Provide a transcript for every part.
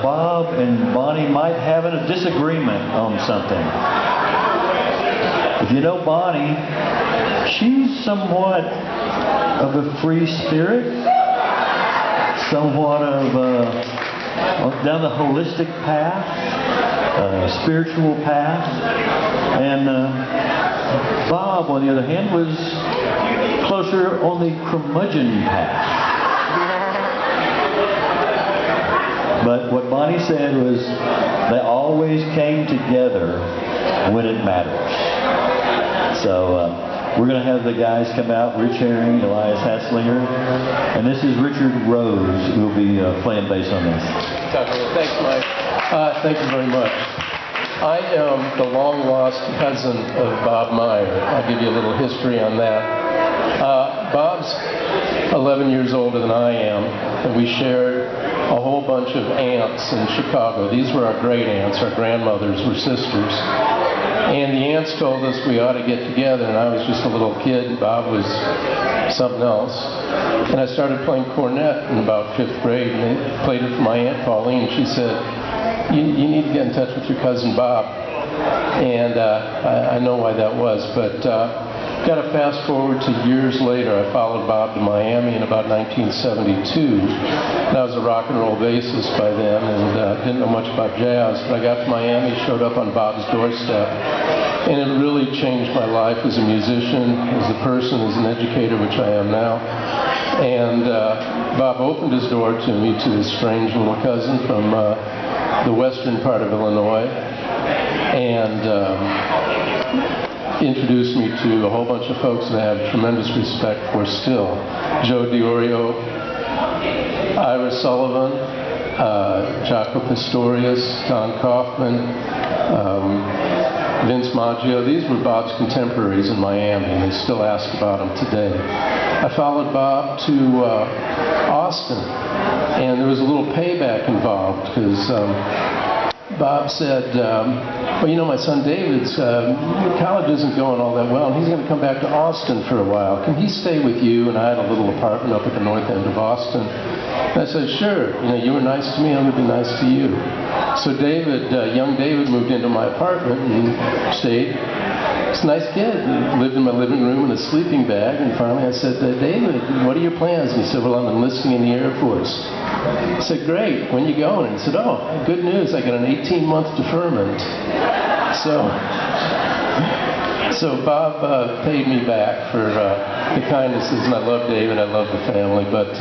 Bob and Bonnie might have a disagreement on something. If you know Bonnie, she's somewhat of a free spirit, somewhat of down the holistic path, spiritual path, and Bob, on the other hand, was closer on the curmudgeon path. But what Bonnie said was they always came together when it matters. So we're going to have the guys come out, Rich Herring, Elias Hasslinger, and this is Richard Rose who will be playing bass on this. Thanks, Mike. Thank you very much. I am the long-lost cousin of Bob Meyer. I'll give you a little history on that. Bob's 11 years older than I am, and we shared a whole bunch of aunts in Chicago. These were our great aunts. Our grandmothers were sisters. And the aunts told us we ought to get together, and I was just a little kid, and Bob was something else. And I started playing cornet in about 5th grade, and they played it for my Aunt Pauline. She said, you need to get in touch with your cousin Bob. And I know why that was, but got to fast forward to years later. I followed Bob to Miami in about 1972. And I was a rock and roll bassist by then, and didn't know much about jazz. But I got to Miami, showed up on Bob's doorstep, and it really changed my life as a musician, as a person, as an educator, which I am now. And Bob opened his door to me, to his strange little cousin from the western part of Illinois, and introduced me to a whole bunch of folks that I have tremendous respect for still. Joe DiOrio, Ira Sullivan, Jaco Pastorius, Don Kaufman, Vince Maggio. These were Bob's contemporaries in Miami, and they still ask about him today. I followed Bob to Austin, and there was a little payback involved, because Bob said, well, you know, my son David's college isn't going all that well, and he's going to come back to Austin for a while. Can he stay with you? And I had a little apartment up at the north end of Austin. And I said, sure. You know, you were nice to me, I'm going to be nice to you. So David, young David, moved into my apartment and stayed. He's a nice kid. He lived in my living room in a sleeping bag. And finally I said, David, what are your plans? And he said, well, I'm enlisting in the Air Force. I said, great. When you going? And he said, oh, good news. I got an 18-month deferment. So Bob paid me back for the kindnesses, and I love David, I love the family, but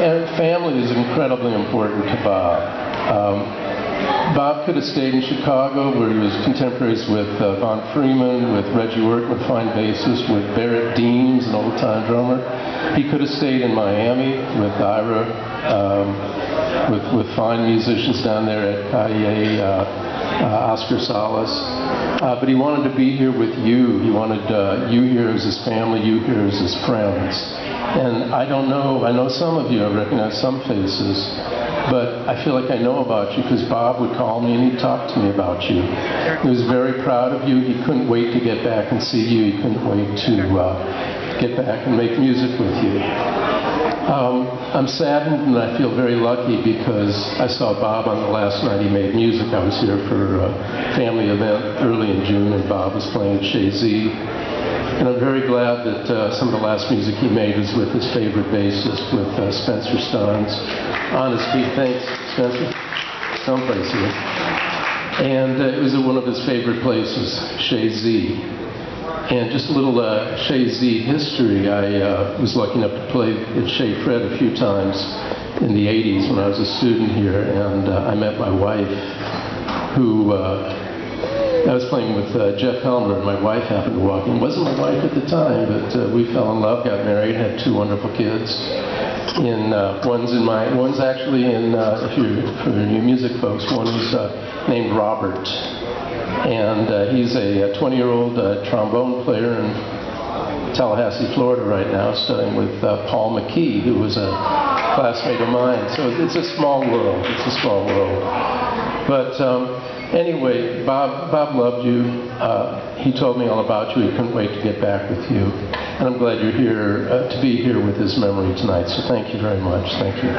and family is incredibly important to Bob. Bob could have stayed in Chicago, where he was contemporaries with Von Freeman, with Reggie Workman, fine bassist, with Barrett Deems, an old-time drummer. He could have stayed in Miami with Ira, with fine musicians down there at KeiuroFanForever, Oscar Salas. But he wanted to be here with you. He wanted you here as his family, you here as his friends. And I don't know, I know some of you, I recognize some faces, but I feel like I know about you because Bob would call me and he'd talk to me about you. He was very proud of you. He couldn't wait to get back and see you. He couldn't wait to get back and make music with you. I'm saddened and I feel very lucky because I saw Bob on the last night he made music. I was here for a family event early in June, and Bob was playing at Chez Z. And I'm very glad that some of the last music he made was with his favorite bassist, with Spencer Starnes. On his feet, thanks, Spencer. Someplace here. And it was at one of his favorite places, Chez Z. And just a little Chez Z history. I was lucky enough to play at Chez Fred a few times in the 80s when I was a student here, and I met my wife, who I was playing with Jeff Helmer, and my wife happened to walk in. It wasn't my wife at the time, but we fell in love, got married, had 2 wonderful kids. One's actually in, if you're for new music folks, one is named Robert. And he's a 20-year-old trombone player in Tallahassee, Florida right now, studying with Paul McKee, who was a classmate of mine. So it's a small world. It's a small world. But anyway, Bob loved you. He told me all about you. He couldn't wait to get back with you. And I'm glad you're here to be here with his memory tonight. So thank you very much. Thank you.